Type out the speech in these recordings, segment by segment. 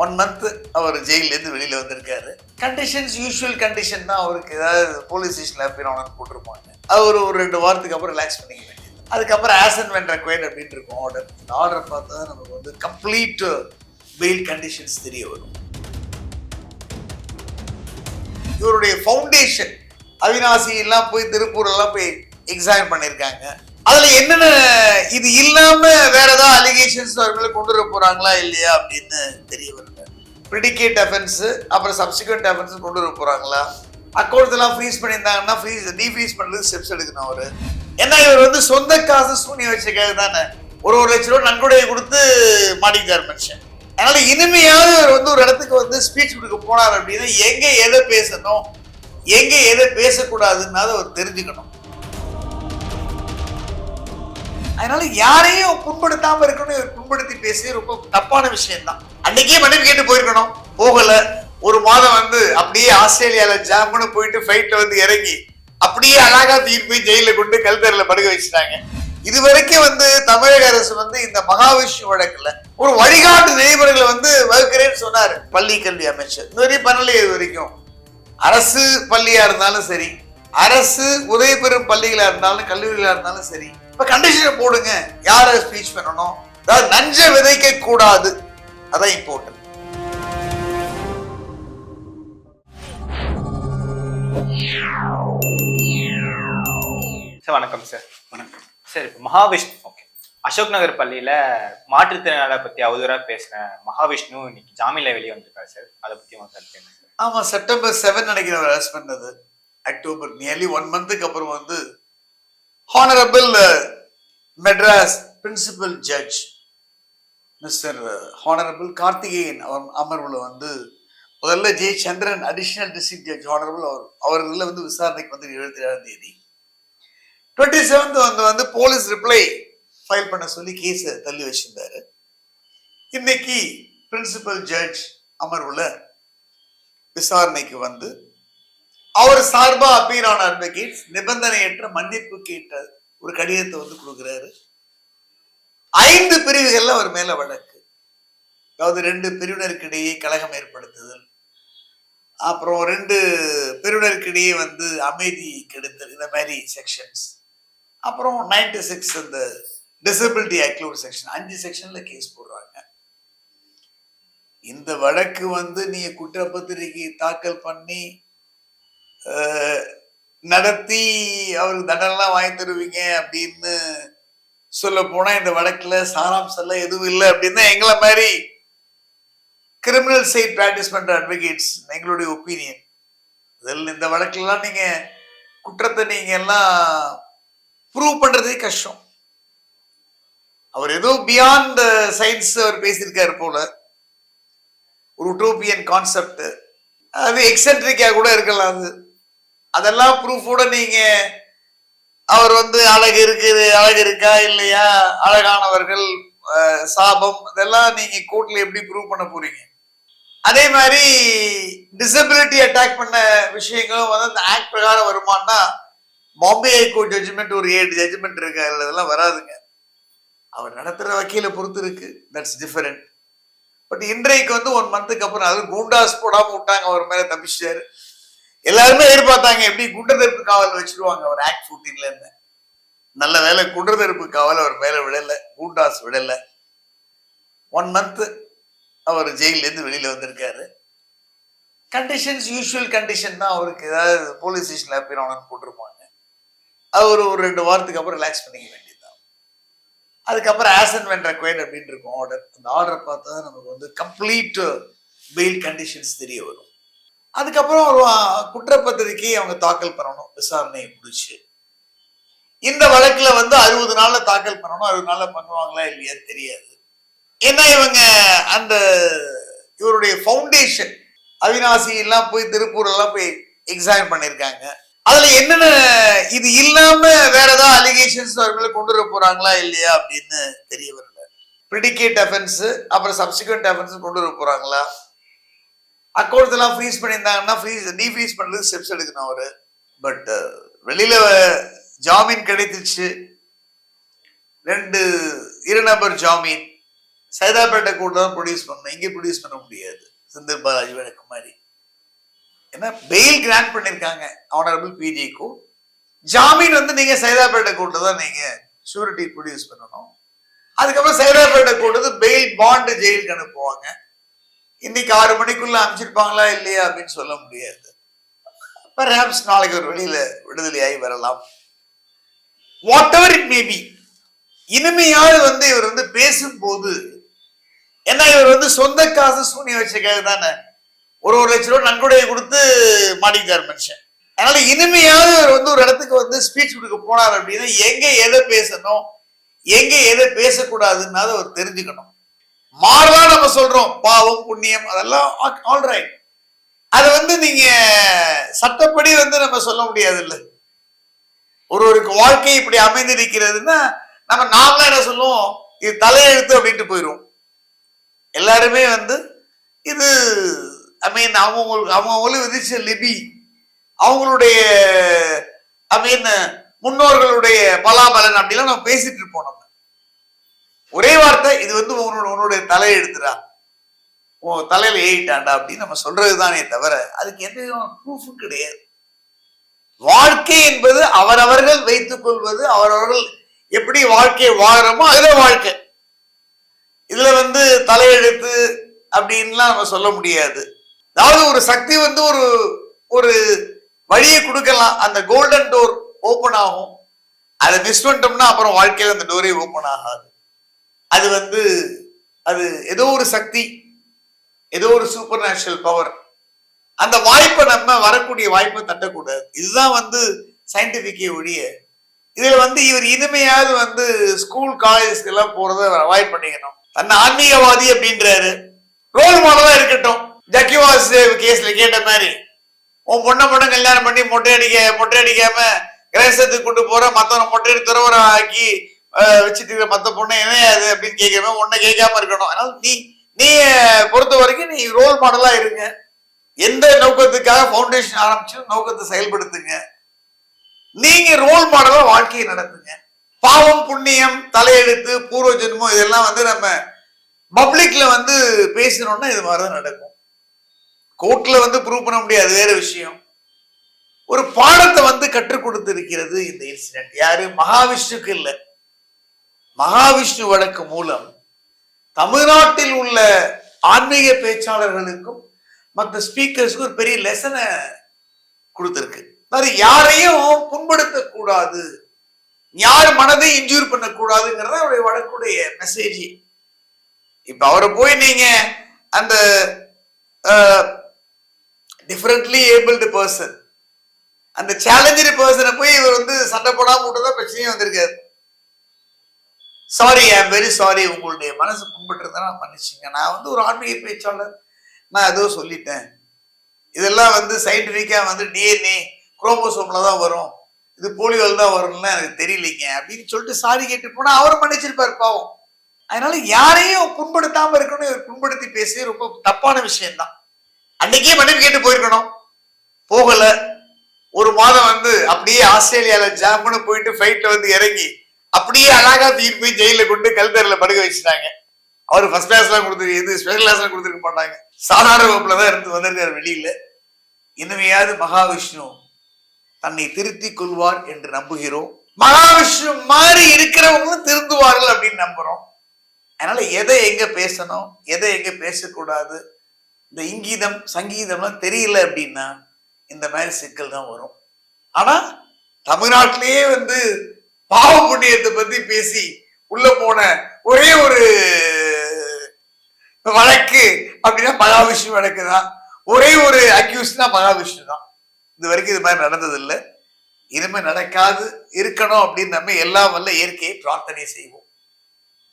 1 month அவர் ஜெயிலேருந்து வெளியில் வந்திருக்காரு. Conditions usual condition தான். அவருக்கு ஏதாவது போலீஸ் ஸ்டேஷனில் அப்பீர் ஆனர் போட்டிருப்பாங்க. அது ஒரு 2 வாரத்துக்கு அப்புறம் ரிலாக்ஸ் பண்ணிக்க வேண்டியது. அதுக்கப்புறம் ஆஸ் அண்ட் வென் ரெக்வயர்ட் அப்படின்னு இருக்கும் ஆர்டர். இந்த ஆர்டர் பார்த்தா நமக்கு வந்து கம்ப்ளீட் பெயில் கண்டிஷன்ஸ் தெரிய வரும். இவருடைய ஃபவுண்டேஷன் அவினாசி எல்லாம் போய் திருப்பூர் எல்லாம் போய் எக்ஸாமின் பண்ணியிருக்காங்க. அதுல என்னென்ன இது இல்லாம வேற ஏதாவது அலிகேஷன்ஸ் அவர்களை கொண்டு வர போறாங்களா இல்லையா அப்படின்னு தெரிய வரல. ப்ரிடிகேட் அஃபென்ஸ் அப்புறம் சப்சிக்வெண்ட் அஃபென்ஸ் கொண்டு வர போறாங்களா, அக்கௌண்ட்ஸ் எல்லாம் ஃப்ரீஸ் பண்ணியிருந்தாங்கன்னா டீஃப்ரீஸ் பண்றதுக்கு ஸ்டெப்ஸ் எடுக்கணும் அவரு. ஏன்னா இவர் வந்து சொந்த காசு சூனிய வச்சுக்காக தானே 1 லட்சம் ரூபாய் நன்கொடையை கொடுத்து மாட்டிக்கிட்டார் மனுஷன். அதனால இனிமையாவது இவர் வந்து ஒரு இடத்துக்கு வந்து ஸ்பீச் கொடுக்க போனார் அப்படின்னா எங்க எதை பேசணும் எங்க எதை பேசக்கூடாதுன்னு அவர் தெரிஞ்சுக்கணும். அதனால யாரையும் புண்படுத்தாம இருக்கணும். இவர் புண்படுத்தி பேசி ரொம்ப தப்பான விஷயம் தான். அன்னைக்கே மன்னிப்பு கேட்டு போயிருக்கணும், போகல. 1 மாதம் வந்து அப்படியே ஆஸ்திரேலியால ஜாமுன்னு போயிட்டு ஃபிளைட்ல வந்து இறங்கி அப்படியே அழகா தீர்ப்பு ஜெயில கொண்டு கல்தரில படுக்க வச்சுட்டாங்க. இது வரைக்கும் வந்து தமிழக அரசு வந்து இந்த மகாவிஷ்ணு வழக்குல ஒரு வழிகாட்டு நெறிமுறைகளை வந்து வகுக்கிறேன்னு சொன்னாரு பள்ளி கல்வி அமைச்சர். இது வரைக்கும் பண்ணலையே. இது வரைக்கும் அரசு பள்ளியா இருந்தாலும் சரி, அரசு உதவி பெறும் பள்ளிகளா இருந்தாலும் கல்லூரிகளா இருந்தாலும் சரி, இப்ப கண்டிஷன் போடுங்க. யார ஸ்பீச் பண்ணணும், அதாவது நஞ்ச விதைக்க கூடாது. அதான் இம்பார்ட்டன்ட். சார் வணக்கம் சார். வணக்கம் சார். இப்போ மகாவிஷ்ணு அசோக் நகர் பள்ளியில மாற்றுத்திறனாளரை பத்தி அவதூறா பேசின மகாவிஷ்ணு இன்னைக்கு ஜாமீன்ல வெளியே வந்திருக்காரு சார். அதை பத்தி உங்க கருத்து என்ன சார்? ஆமா, செப்டம்பர் 7 நினைக்கிறேன் அரெஸ்ட் பண்ணது. அக்டோபர் நியர்லி 1 மந்த்துக்கு அப்புறம் வந்து honourable Madras principal judge mister honourable Karthikeyan அமர்வுல வந்து முதல்ல J Chandran additional district judge honourable அவர் இதுல வந்து விசாரணைக்கு வந்து 27ஆம் தேதி 27th வந்து போலீஸ் ரிப்ளை ஃபைல் பண்ண சொல்லி கேஸ் தள்ளி வச்சிருந்தாரு. இன்னைக்கு பிரின்சிபல் ஜட்ஜ் அமர்வுல விசாரணைக்கு வந்து அவர் சார்பா அப்பீர் ஆன அட்வொகேட்ஸ் நிபந்தனையற்ற மன்னிப்பு கேட்ட ஒரு கடிதத்தை வந்து கொடுக்கிறாரு. 5 பிரிவுகள்ல அவர் மேல வழக்கு. அதாவது 2 பிரிவினருக்கிடையே கலகம் ஏற்படுத்துதல், அப்புறம் 2 பிரிவினருக்கிடையே வந்து அமைதி கெடுத்தல், இந்த மாதிரி செக்ஷன்ஸ், அப்புறம் 96 இந்த டிசபிலிட்டி ஆக்ட்ல ஒரு செக்ஷன், 5 செக்ஷன்ல கேஸ் போடுறாங்க. இந்த வழக்கு வந்து நீங்க குற்றப்பத்திரிகை தாக்கல் பண்ணி நடத்தி அவருக்கு தண்டனைலாம் வாங்கி தருவீங்க அப்படின்னு சொல்ல போனா இந்த வழக்குல சாராம்சம் எல்லாம் எதுவும் இல்லை அப்படின்னு எங்களை மாதிரி கிரிமினல் சைட் பிராக்டிஸ் பண்ற அட்வொகேட்ஸ் எங்களுடைய ஒப்பீனியன். இதில் இந்த வழக்குலாம் நீங்க குற்றத்தை நீங்க எல்லாம் ப்ரூவ் பண்றதே கஷ்டம். அவர் ஏதோ பியாண்ட் சயின்ஸ் அவர் பேசியிருக்காரு போல, ஒரு உட்டோப்பியன் கான்செப்ட், அது எக்ஸென்ட்ரிக்கா கூட இருக்கலாம். அதெல்லாம் ப்ரூஃபோட நீங்க அவர் வந்து அழகு இருக்குது, அழகு இருக்கா இல்லையா, அழகானவர்கள் சாபம், இதெல்லாம் நீங்க கோர்ட்ல எப்படி ப்ரூவ் பண்ண போறீங்க? அதே மாதிரி டிசபிலிட்டி அட்டாக் பண்ண விஷயங்களும் வந்து அந்த ஆக்ட் பிரகாரம் வருமானா, பாம்பே ஹைகோர்ட் ஜட்ஜ்மெண்ட் ஒரு 7 ஜட்ஜ்மெண்ட் இருக்கு, அதுல இதெல்லாம் வராதுங்க. அவர் நடத்துற வக்கீல பொறுத்து இருக்கு, தட்ஸ் டிஃபரெண்ட். பட் இன்றைக்கு வந்து 1 மந்த்துக்கு அப்புறம் அது குண்டாஸ் போடாம விட்டாங்க, அவர் மேல தப்பிச்சாரு. எல்லாருமே எதிர்பார்த்தாங்க எப்படி குண்டத்தடுப்பு காவல் வச்சிருவாங்க அவர் ஆக்ட் 14ல இருந்து. நல்ல வேலை குண்டத்தடுப்பு காவல் அவர் மேல விடல, குண்டாஸ் விடல. 1 month அவர் ஜெயிலேருந்து வெளியில வந்திருக்காரு. கண்டிஷன்ஸ் யூஷுவல் கண்டிஷன் தான். அவருக்கு ஏதாவது போலீஸ் ஸ்டேஷன்ல அப்பீர் ஆனர் போட்டிருப்பாங்க. அது ஒரு 2 வாரத்துக்கு அப்புறம் ரிலாக்ஸ் பண்ணிக்க வேண்டியதுதான். அதுக்கப்புறம் ஆஸ் அண்ட் வென் ரெக்வயர்ட் அப்படின்னு இருக்கும் ஆர்டர். அந்த ஆர்டர் பார்த்தா நமக்கு வந்து கம்ப்ளீட் பெயில் கண்டிஷன்ஸ் தெரிய வரும். அதுக்கப்புறம் ஒரு குற்றப்பத்திரிகை அவங்க தாக்கல் பண்ணணும், விசாரணையை முடிச்சு. இந்த வழக்குல வந்து 60 நாள்ல தாக்கல் பண்ணணும். 60 நாள்ல பண்ணுவாங்களா இல்லையா தெரியாது. ஏன்னா இவங்க அந்த இவருடைய ஃபவுண்டேஷன் அவினாசி எல்லாம் போய் திருப்பூர் எல்லாம் போய் எக்ஸாமின் பண்ணியிருக்காங்க. அதுல என்னென்ன இது இல்லாம வேற ஏதாவது அலிகேஷன்ஸ் அவர்களை கொண்டு வர போறாங்களா இல்லையா அப்படின்னு தெரிய வரல. ப்ரிடிகேட் அஃபென்ஸ் அப்புறம் சப்சிக்வெண்ட் அஃபென்ஸ் கொண்டு வர போறாங்களா, அக்கௌண்ட்ஸ் எல்லாம் ஃப்ரீஸ் பண்ணியிருந்தாங்கன்னா டீஃப்ரீஸ் பண்றதுக்கு ஸ்டெப்ஸ் எடுக்கணும் அவரு. பட் வெளியில ஜாமீன் கிடைத்துச்சு, 2 இருநபர் ஜாமீன். சைதாப்பேட்டை கோர்ட்ல தான் ப்ரொடியூஸ் பண்ணணும், இங்க ப்ரொடியூஸ் பண்ண முடியாது. செந்தில் பாலாஜி வழக்கு மாதிரி. ஏன்னா பெயில் கிராண்ட் பண்ணிருக்காங்க ஆனரபிள் பிஜேக்கு. ஜாமீன் வந்து நீங்க சைதாப்பேட்டை கோர்ட்ல தான் நீங்க ஷூரிட்டி ப்ரொடியூஸ் பண்ணணும். அதுக்கப்புறம் சைதாப்பேட்டை கோர்ட் வந்து பெயில் பாண்டு ஜெயிலுக்கு அனுப்புவாங்க. இன்னைக்கு 6 மணிக்குள்ள அமைச்சிருப்பாங்களா இல்லையா அப்படின்னு சொல்ல முடியாது. பெர்ஹாப்ஸ் நாளைக்கு ஒரு வெளியில விடுதலையாகி வரலாம். Whatever it may be. இனிமையாவது வந்து இவர் வந்து பேசும்போது, ஏன்னா இவர் வந்து சொந்த காசு சூனிய வச்சக்காக தானே 1 லட்சம் ரூபாய் நன்கொடையை கொடுத்து மாட்டிக்கிட்டார் மனுஷன். அதனால இனிமையாவது இவர் வந்து ஒரு இடத்துக்கு வந்து ஸ்பீச் கொடுக்க போனார் அப்படின்னா எங்க எதை பேசணும், எங்க எதை பேசக்கூடாதுன்னு அவர் தெரிஞ்சுக்கணும். மாறலா நம்ம சொல்றோம் பாவம் புண்ணியம் அதெல்லாம் ஆல்ரைட். அது வந்து நீங்க சட்டப்படி வந்து நம்ம சொல்ல முடியாது இல்ல. ஒருவருக்கு வாழ்க்கை இப்படி அமைந்திருக்கிறதுன்னா நம்ம நாமளா என்ன சொல்லுவோம், இது தலையெழுத்து அப்படின்ட்டு போயிடுவோம். எல்லாருமே வந்து இது ஐ மீன் அவங்களுக்கு விதிச்ச லிபி, அவங்களுடைய ஐ மீன் முன்னோர்களுடைய பலாபலன் அப்படிலாம் நம்ம பேசிட்டு இருப்போம். நம்ம ஒரே வார்த்தை, இது வந்து உன்னுடைய தலையெழுத்துடா, உன் தலையில ஏறிட்டாண்டா அப்படின்னு நம்ம சொல்றதுதானே தவிர அதுக்கு எந்த ப்ரூஃபும் கிடையாது. வாழ்க்கை என்பது அவரவர்கள் வைத்துக் கொள்வது, அவரவர்கள் எப்படி வாழ்க்கையை வாழறோமோ அதுதான் வாழ்க்கை. இதுல வந்து தலையெழுத்து அப்படின்லாம் நம்ம சொல்ல முடியாது. அதாவது ஒரு சக்தி வந்து ஒரு வழியை கொடுக்கலாம், அந்த கோல்டன் டோர் ஓபன் ஆகும். அதை மிஸ் பண்ணிட்டோம்னா அப்புறம் வாழ்க்கையில அந்த டோரே ஓபன் ஆகாது. அது வந்து அது ஏதோ ஒரு சக்தி, ஏதோ ஒரு சூப்பர் நேச்சுரல் பவர். அந்த வாய்ப்பை நம்ம வரக்கூடிய வாய்ப்பை தட்டக்கூடாது. இதுதான் வந்து சயின்டிபிக்கே ஒழிய இதுல வந்து இவர் இனிமையாவது வந்து ஸ்கூல் காலேஜஸ்க்கு எல்லாம் போறதை அவாய்ட் பண்ணிக்கணும். தன்னை ஆன்மீகவாதி அப்படின்றாரு, ரோல் மாடலா இருக்கட்டும். ஜக்கிவாஸ் கேஸ்ல கேட்ட மாதிரி உன் பொண்ணை மட்டும் கல்யாணம் பண்ணி மொட்டை அடிக்காம கிரேசத்துக்கு கொண்டு போற, மத்தவனை மொட்டை அடி துறவரம் ஆக்கி வச்சுட்டு இருக்கிற மத்த பொண்ணை என்னையாது அப்படின்னு கேட்கிறவன் உன்னை கேட்காம இருக்கணும். அதனால நீ பொறுத்த வரைக்கும் நீ ரோல் மாடலா இருங்க. எந்த நோக்கத்துக்காக பவுண்டேஷன் ஆரம்பிச்சு நோக்கத்தை செயல்படுத்துங்க. நீங்க ரோல் மாடலா வாழ்க்கையை நடத்துங்க. பாவம் புண்ணியம் தலையெழுத்து பூர்வ ஜென்மம் இதெல்லாம் வந்து நம்ம பப்ளிக்ல வந்து பேசணும்னா இது மாதிரிதான் நடக்கும். கோர்ட்ல வந்து ப்ரூவ் பண்ண முடியாது, வேற விஷயம். ஒரு பாடத்தை வந்து கற்றுக் கொடுத்து இருக்கிறது இந்த இன்சிடென்ட். யாரு? மகாவிஷ்ணுக்கு இல்ல, மகாவிஷ்ணு வழக்கு மூலம் தமிழ்நாட்டில் உள்ள ஆன்மீக பேச்சாளர்களுக்கும் மற்ற ஸ்பீக்கர்ஸ்க்கும் ஒரு பெரிய லெசனை கொடுத்திருக்கு. யாரையும் புண்படுத்த கூடாது, யார் மனதை இன்ஜூர் பண்ணக்கூடாதுங்கிறத அவருடைய வழக்குடைய மெசேஜ். இப்ப அவரை போய் நீங்க அந்த டிஃபரெண்ட்லி ஏபிள்டு பர்சன், அந்த சேலஞ்சு பர்சனை போய் இவர் வந்து சண்டை போடாம விட்டதான் பிரச்சனையும் வந்திருக்காரு. Sorry, I am very sorry, உங்களுடைய மனசு புண்பட்டுருந்தா மன்னிச்சுங்க. நான் வந்து ஒரு ஆன்மீக பேச்சாளர், நான் ஏதோ சொல்லிட்டேன். இதெல்லாம் வந்து சயின்டிபிக்கா வந்து டிஎன்ஏ குரோமோசோம்ல தான் வரும், இது போலியோல தான் வரும்னு எனக்கு தெரியலீங்க அப்படின்னு சொல்லிட்டு சாரி கேட்டு போனா அவரும் மன்னிச்சிருப்பாரு பாவம். அதனால யாரையும் புண்படுத்தாம இருக்கணும். இவர் புண்படுத்தி பேசி ரொம்ப தப்பான விஷயம்தான். அன்னைக்கே மன்னிப்பு கேட்டு போயிருக்கணும், போகல. 1 மாதம் வந்து அப்படியே ஆஸ்திரேலியால ஜாமுன்னு போயிட்டு ஃபிளைட்ல வந்து இறங்கி அப்படியே அழகா தீர்ப்பு போய் ஜெயில கொண்டு கல்தரில படுக்க வச்சுட்டாங்க. அவர் ஃபர்ஸ்ட் கிளாஸ் எல்லாம் கொடுத்துருக்கு, இது ஸ்பெஷல் கிளாஸ் எல்லாம் கொடுத்துருக்க மாட்டாங்க. சாதாரண வகுப்புல தான் இருந்து வந்திருக்காரு வெளியில. இனிமையாவது மகாவிஷ்ணு தன்னை திருத்திக் கொள்வார் என்று நம்புகிறோம். மகாவிஷ்ணு மாதிரி இருக்கிறவங்களும் திருந்துவார்கள் அப்படின்னு நம்புறோம். அதனால எதை எங்க பேசணும், எதை எங்க பேசக்கூடாது, இந்த இங்கீதம் சங்கீதம்லாம் தெரியல அப்படின்னா இந்த மாதிரி சிக்கல் தான் வரும். ஆனா தமிழ்நாட்டிலேயே வந்து பாவ புண்ணியத்தை பத்தி பேசி உள்ள போன ஒரே ஒரு வழக்கு அப்படின்னா மகாவிஷ்ணு வழக்கு தான். ஒரே ஒரு அக்யூஸ்ட்னா மகாவிஷ்ணு தான். இது வரைக்கும் இது மாதிரி நடந்தது இல்லை, இனிமே நடக்காது இருக்கணும் அப்படின்னு நம்ம எல்லாம் வல்ல இயற்கையை பிரார்த்தனை செய்வோம்.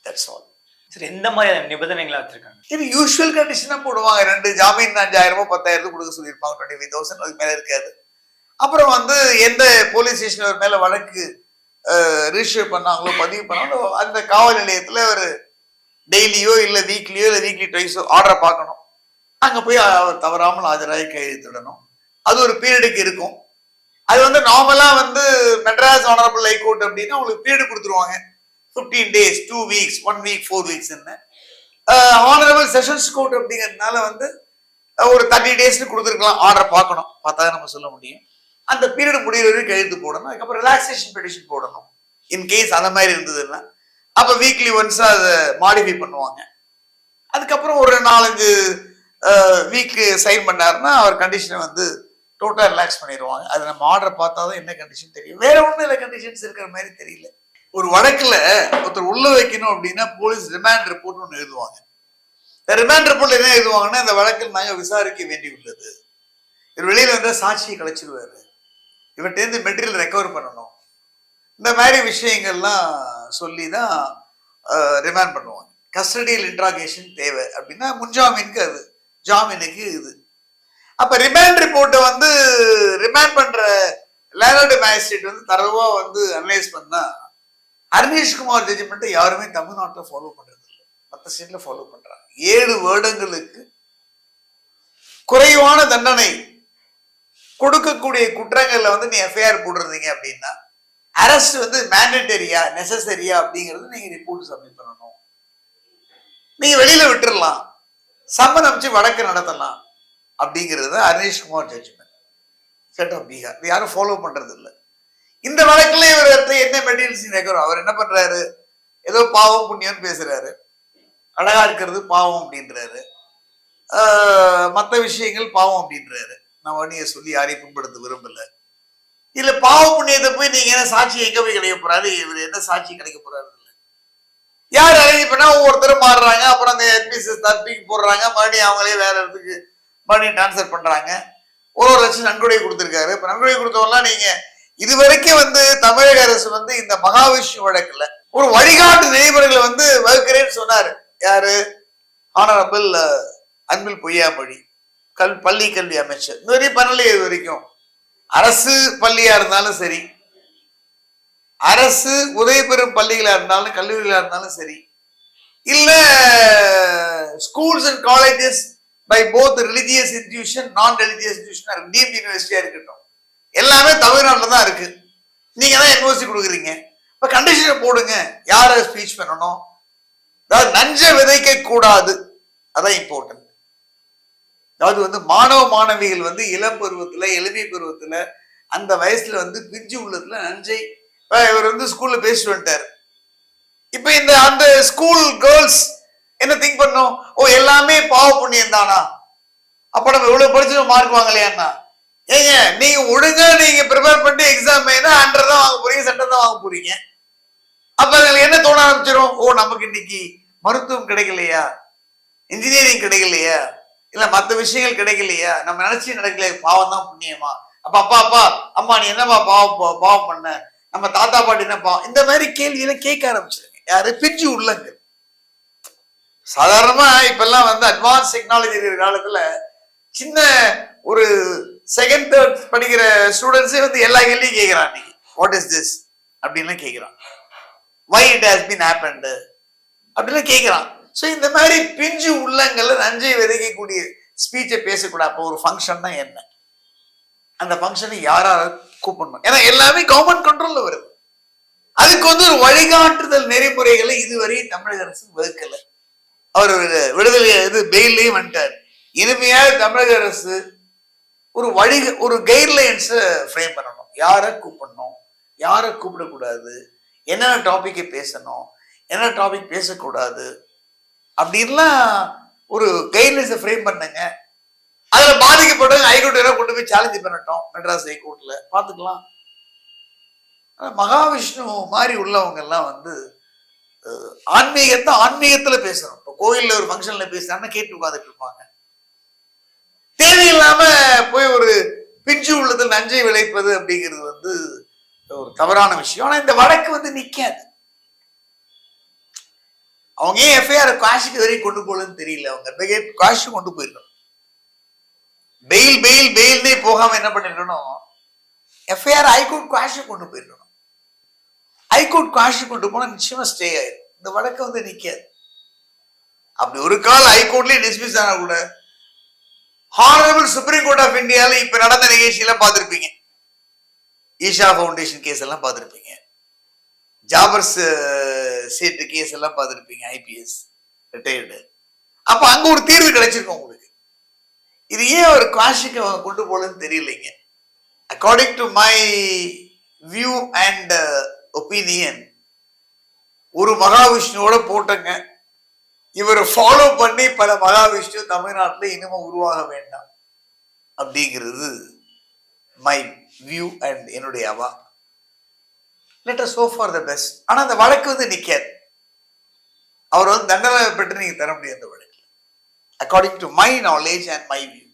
That's all. சரி, எந்த மாதிரி நிபந்தனைகளா வச்சிருக்காங்க? இது யூஸ்வல் கண்டிஷனா போடுவாங்க. 2 ஜாமீன் 5000 10,000 கொடுக்க சொல்லியிருப்பாங்க. 25,000 அதுக்கு மேல இருக்காது. அப்புறம் வந்து எந்த போலீஸ் ஸ்டேஷன் ஒரு மேல வழக்கு ரிஜிஸ்டர் பண்ணாங்களோ பதிவு பண்ணாங்களோ அந்த காவல் நிலையத்துல ஒரு டெய்லியோ இல்ல வீக்லியோ இல்ல வீக்லி ட்வைஸோ ஆர்டரை பார்க்கணும். அங்க போய் அவர் தவறாமல் ஆஜராகி கையெழுத்திடணும். அது ஒரு பீரியடுக்கு இருக்கும். அது வந்து நார்மலா வந்து மெட்ராஸ் ஆனரபிள் ஹைகோர்ட் அப்படின்னா உங்களுக்கு பீரியட் கொடுத்துருவாங்க. 15 days, 2 weeks, 1 week, 4 weeks. Honourable sessions court அப்படிங்கிறதுனால வந்து ஒரு 30 டேஸ்க்கு கொடுத்துருக்கலாம், ஆர்டர் பார்க்கணும், பார்த்தா நம்ம சொல்ல முடியும். அந்த பீரியட் முடிகிற வரைக்கும் கையெழுத்து போடணும். அதுக்கப்புறம் ரிலாக்ஸேஷன் பெட்டிஷன் போடணும். இன்கேஸ் அந்த மாதிரி இருந்ததுன்னா அப்போ வீக்லி ஒன்ஸ் அதை மாடிஃபை பண்ணுவாங்க. அதுக்கப்புறம் ஒரு 4-5 வீக்கு சைன் பண்ணாருன்னா அவர் கண்டிஷனை வந்து டோட்டலாக ரிலாக்ஸ் பண்ணிடுவாங்க. அது நம்ம ஆர்டர் பார்த்தா தான் என்ன கண்டிஷன் தெரியும். வேற ஒன்றும் இல்லை, கண்டிஷன்ஸ் இருக்கிற மாதிரி தெரியல. ஒரு வழக்கில் ஒருத்தர் உள்ள வைக்கணும் அப்படின்னா போலீஸ் ரிமாண்ட் ரிப்போர்ட் ஒன்று எழுதுவாங்க. இந்த ரிமாண்ட் ரிப்போர்ட் என்ன எழுதுவாங்கன்னா, இந்த வழக்கில் நாங்கள் விசாரிக்க வேண்டியுள்ளது, இவர் வெளியில் வந்து சாட்சியை கழிச்சிருவாரு, இவர்கிட்ட மெட்டீரியல் ரெக்கவர் பண்ணணும், இந்த மாதிரி விஷயங்கள்லாம் சொல்லி தான் ரிமாண்ட் பண்ணுவாங்க. கஸ்டடியல் இன்ட்ராகேஷன் தேவை அப்படின்னா முன்ஜாமீனுக்கு அது, ஜாமீனுக்கு இது. அப்ப ரிமாண்ட் ரிப்போர்ட்டை வந்து ரிமாண்ட் பண்ற லேண்ட் மேஜிஸ்ட்ரேட் வந்து தரவா வந்து அனலைஸ் பண்ணா அர்னேஷ்குமார் ஜட்ஜ்மெண்ட்டை யாருமே தமிழ்நாட்டில் ஃபாலோ பண்றது இல்லை, மற்ற ஸ்டேட்ல ஃபாலோ பண்றாங்க. 7 வருடங்களுக்கு குறைவான தண்டனை கொடுக்கக்கூடிய குற்றங்கள்ல வந்து நீ எஃப்ஐஆர் போடுறீங்க அப்படின்னா அரெஸ்ட் வந்து மேண்டேட்டரியா நெசசரியா அப்படிங்கிறது நீங்க ரிப்போர்ட் சப்மிட் பண்ணணும். நீங்க வெளியில விட்டுறலாம், சம்மன் அமைச்சு வழக்கு நடத்தலாம் அப்படிங்கிறது Arneshkumar judgement, state of Bihar. யாரும் ஃபாலோ பண்றது இல்லை. இந்த வழக்குல இவர் என்ன மெட்டீரியல்ஸ் ரெக்கவர், அவர் என்ன பண்றாரு, ஏதோ பாவம் புண்ணியம்னு பேசுறாரு, அழகா இருக்கிறது பாவம் அப்படின்றாரு, மற்ற விஷயங்கள் பாவம் அப்படின்றாரு. நான் வண்டியை சொல்லி யாரையும் புண்படுத்த விரும்பல. இல்ல பாவ புண்ணியத்தை போய் நீங்க என்ன சாட்சி எங்க போய் கிடைக்க போறாரு, இவர் என்ன சாட்சி கிடைக்க போறாரு இல்லை. யார் அரேஞ்ச் பண்ணா ஒவ்வொருத்தரும் மாறுறாங்க, அப்புறம் அந்த எம்பிசிஎஸ் தப்பிக்கு போடுறாங்க, மறுபடியும் அவங்களே வேற இடத்துக்கு மறுபடியும் டிரான்ஸ்ஃபர் பண்றாங்க. 1 லட்சம் நன்கொடை கொடுத்திருக்காரு. இப்ப நன்கொடை கொடுத்தவங்கலாம் நீங்க இது வரைக்கும் வந்து தமிழக அரசு வந்து இந்த மகாவிஷ்ணு வழக்குல ஒரு வழிகாட்டு நெறிமுறைகளை வந்து வகுக்கிறேன்னு சொன்னாரு. யாரு? ஆனரபிள் அன்பில் பொய்யாமொழி பள்ளி கல்வி அமைச்சர். இது வரைக்கும் பண்ணலையே. இது வரைக்கும் அரசு பள்ளியா இருந்தாலும் சரி, அரசு உதவி பெறும் பள்ளிகளா இருந்தாலும் கல்லூரிகளா இருந்தாலும் சரி, இல்ல schools and colleges by both religious institution non religious institution deemed யூனிவர்சிட்டியா இருக்கட்டும், எல்லாமே தமிழ்நாட்டில் தான் இருக்கு. நீங்க தான் யூனிவர்சிட்டி கொடுக்குறீங்க. இப்ப கண்டிஷனை போடுங்க, யார ஸ்பீச் பண்ணணும், அதாவது நஞ்ச விதைக்க கூடாது, அதான் இம்பார்ட்டன்ட். அதாவது வந்து மாணவ மாணவிகள் வந்து இளம் பருவத்துல எளிமை பருவத்துல அந்த வயசுல வந்து பிஞ்சு உள்ளதுல நஞ்சை, இவர் வந்து ஸ்கூல்ல பேசிட்டு வந்துட்டாரு. இப்ப இந்த அந்த ஸ்கூல் கேர்ள்ஸ் என்ன திங்க் பண்ணும், ஓ எல்லாமே பாவ புண்ணியம் தானா, அப்ப நம்ம இவ்வளவு படிச்சு மார்க் வாங்கலையான்னா, ஏங்க நீங்க ஒழுங்கா நீங்க ப்ரிப்பேர் பண்ணிட்டு எக்ஸாம் 100 தான் வாங்க போறீங்க, சென்டர் தான் வாங்க போறீங்க. அப்ப அதுல என்ன தோண ஆரம்பிச்சிடும், ஓ நமக்கு இன்னைக்கு மருத்துவம் கிடைக்கலையா, இன்ஜினியரிங் கிடைக்கலையா, இல்ல மற்ற விஷயங்கள் கிடைக்கலையா, நம்ம நினைச்சு நடக்கலையா, பாவம் தான் புண்ணியமா, அப்பா அப்பா அம்மா நீ என்னப்பா பாவம் பண்ண, நம்ம தாத்தா பாட்டி என்ன பாவம், இந்த மாதிரி கேள்வியில கேட்க ஆரம்பிச்சிருங்க. யாரு? பிஞ்சு உள்ளங்க. சாதாரணமா இப்பெல்லாம் வந்து அட்வான்ஸ் டெக்னாலஜி இருக்கிற காலத்துல சின்ன ஒரு 2nd 3rd படிக்கிற ஸ்டூடெண்ட்ஸே வந்து எல்லா கேள்வியும் கேட்கிறான். இன்னைக்கு வாட் இஸ் திஸ் அப்படின்னு கேட்கிறான், why it has been happened அப்படின்னு கேட்கிறான். ஸோ இந்த மாதிரி பிஞ்சு உள்ளங்கள்ல நஞ்சை விதைக்கக்கூடிய ஸ்பீச்சை பேசக்கூடாது. அப்போ ஒரு ஃபங்க்ஷன்னா என்ன, அந்த ஃபங்க்ஷனை யாரால கூப்பிடணும், ஏன்னா எல்லாமே கவர்மெண்ட் கண்ட்ரோல்ல வருது. அதுக்கு வந்து ஒரு வழிகாட்டுதல் நெறிமுறைகளை இதுவரை தமிழக அரசு வகுக்கல. அவர் விடுதலை பெயிலையும் வந்துட்டார். இனிமையாக தமிழக அரசு ஒரு கைட்லைன்ஸ் ஃப்ரேம் பண்ணணும், யாரை கூப்பிடணும், யாரை கூப்பிடக்கூடாது, என்னென்ன டாபிக்கை பேசணும், என்ன டாபிக் பேசக்கூடாது அப்படின்லாம் ஒரு கைட்லைன்ஸை ஃப்ரேம் பண்ணுங்க. அதுல பாதிக்கப்பட்டவங்க ஹைகோர்ட்ல கொண்டு போய் சேலஞ்ச் பண்ணட்டும், மெட்ராஸ் ஹைகோர்ட்ல பாத்துக்கலாம். மகாவிஷ்ணு மாதிரி உள்ளவங்க எல்லாம் வந்து ஆன்மீகத்துல பேசணும். இப்போ கோயில்ல ஒரு ஃபங்க்ஷன்ல பேசுறாங்கன்னா கேட்டு உட்காந்துட்டு இருப்பாங்க. தேவையில்லாம போய் ஒரு பிஞ்சு உள்ளதில் நஞ்சை விளைப்பது அப்படிங்கிறது வந்து ஒரு தவறான விஷயம். ஆனா இந்த வழக்கு வந்து நிக்காது. அவங்க ஏன் எஃப்ஐஆர் காஷுக்கு வரைக்கும் கொண்டு போகலன்னு தெரியல. அவங்க காஷு கொண்டு போயிருக்கணும். பெயில்னே போகாம என்ன பண்ணிருக்கணும், எஃப்ஐஆர் ஹைகோர்ட் காஷு கொண்டு போயிருக்கணும். ஹைகோர்ட் காஷு கொண்டு போனா நிச்சயமா ஸ்டே ஆயிடும். இந்த வழக்கு வந்து நிக்காது. அப்படி ஒரு கால் ஹைகோர்ட்லயே டிஸ்மிஸ் ஆனா கூட ஹானரபிள் சுப்ரீம் கோர்ட் ஆஃப் இந்தியால இப்ப நடந்த நிகழ்ச்சியெல்லாம் பார்த்திருப்பீங்க. ஈஷா ஃபவுண்டேஷன் கேஸ் எல்லாம் பார்த்திருப்பீங்க, ஜாபர்ஸ் சேட்டு கேஸ் எல்லாம் பார்த்திருப்பீங்க, ஐபிஎஸ் ரிட்டையர்டு. அப்ப அங்க ஒரு தீர்வு கிடைச்சிருக்கும் உங்களுக்கு. இது ஏன் ஒரு காஷிக்கு கொண்டு போலன்னு தெரியலைங்க. According to my view and opinion, ஒரு மகாவிஷ்ணுவோட போட்டங்க, இவரை ஃபாலோ பண்ணி பல மகாவிஷ்ணு தமிழ்நாட்டில் இனிமே உருவாக வேண்டாம் அப்படிங்கிறது மை வியூ அண்ட் என்னுடைய அவா. Let us hope for the best. ஆனா அந்த வழக்கு நிக்காது. அவர் தண்டனை பெற்று நீங்க தர முடியாது அந்த வழக்கு, according to my knowledge and my view.